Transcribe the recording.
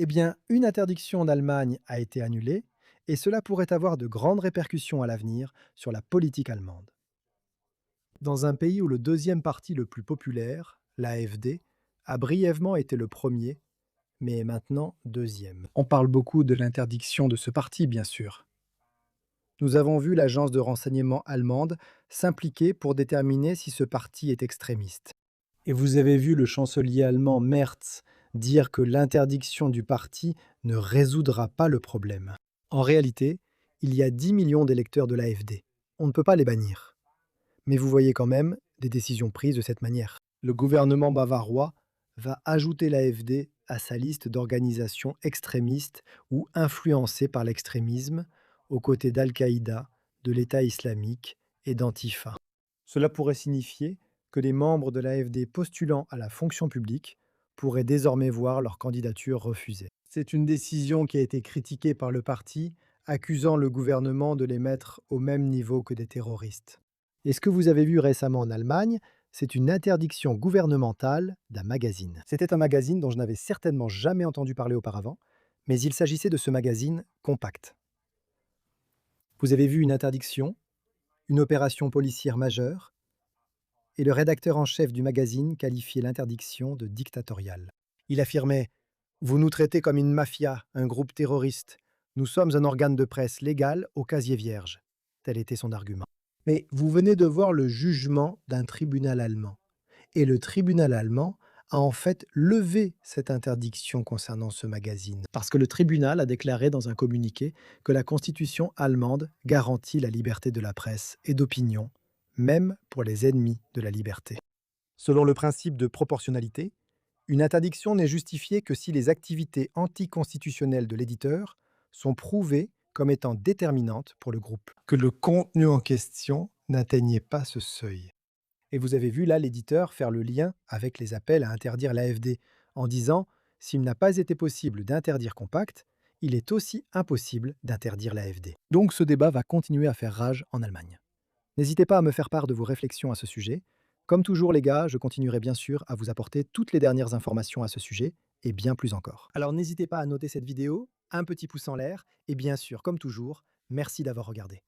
Eh bien, une interdiction en Allemagne a été annulée et cela pourrait avoir de grandes répercussions à l'avenir sur la politique allemande. Dans un pays où le deuxième parti le plus populaire, l'AfD, a brièvement été le premier, mais est maintenant deuxième. On parle beaucoup de l'interdiction de ce parti, bien sûr. Nous avons vu l'agence de renseignement allemande s'impliquer pour déterminer si ce parti est extrémiste. Et vous avez vu le chancelier allemand Merz dire que l'interdiction du parti ne résoudra pas le problème. En réalité, il y a 10 millions d'électeurs de l'AfD. On ne peut pas les bannir. Mais vous voyez quand même des décisions prises de cette manière. Le gouvernement bavarois va ajouter l'AfD à sa liste d'organisations extrémistes ou influencées par l'extrémisme, aux côtés d'Al-Qaïda, de l'État islamique et d'Antifa. Cela pourrait signifier que les membres de l'AfD postulant à la fonction publique pourraient désormais voir leur candidature refusée. C'est une décision qui a été critiquée par le parti, accusant le gouvernement de les mettre au même niveau que des terroristes. Et ce que vous avez vu récemment en Allemagne, c'est une interdiction gouvernementale d'un magazine. C'était un magazine dont je n'avais certainement jamais entendu parler auparavant, mais il s'agissait de ce magazine Compact. Vous avez vu une interdiction, une opération policière majeure, et le rédacteur en chef du magazine qualifiait l'interdiction de dictatoriale. Il affirmait: Vous nous traitez comme une mafia, un groupe terroriste. Nous sommes un organe de presse légal au casier vierge. Tel était son argument. Mais vous venez de voir le jugement d'un tribunal allemand. Et le tribunal allemand a en fait levé cette interdiction concernant ce magazine. Parce que le tribunal a déclaré dans un communiqué que la constitution allemande garantit la liberté de la presse et d'opinion, même pour les ennemis de la liberté. Selon le principe de proportionnalité, une interdiction n'est justifiée que si les activités anticonstitutionnelles de l'éditeur sont prouvées comme étant déterminantes pour le groupe, que le contenu en question n'atteignait pas ce seuil. Et vous avez vu là l'éditeur faire le lien avec les appels à interdire l'AfD, en disant: s'il n'a pas été possible d'interdire Compact, il est aussi impossible d'interdire l'AfD. Donc ce débat va continuer à faire rage en Allemagne. N'hésitez pas à me faire part de vos réflexions à ce sujet. Comme toujours les gars, je continuerai bien sûr à vous apporter toutes les dernières informations à ce sujet, et bien plus encore. Alors n'hésitez pas à noter cette vidéo, un petit pouce en l'air, et bien sûr, comme toujours, merci d'avoir regardé.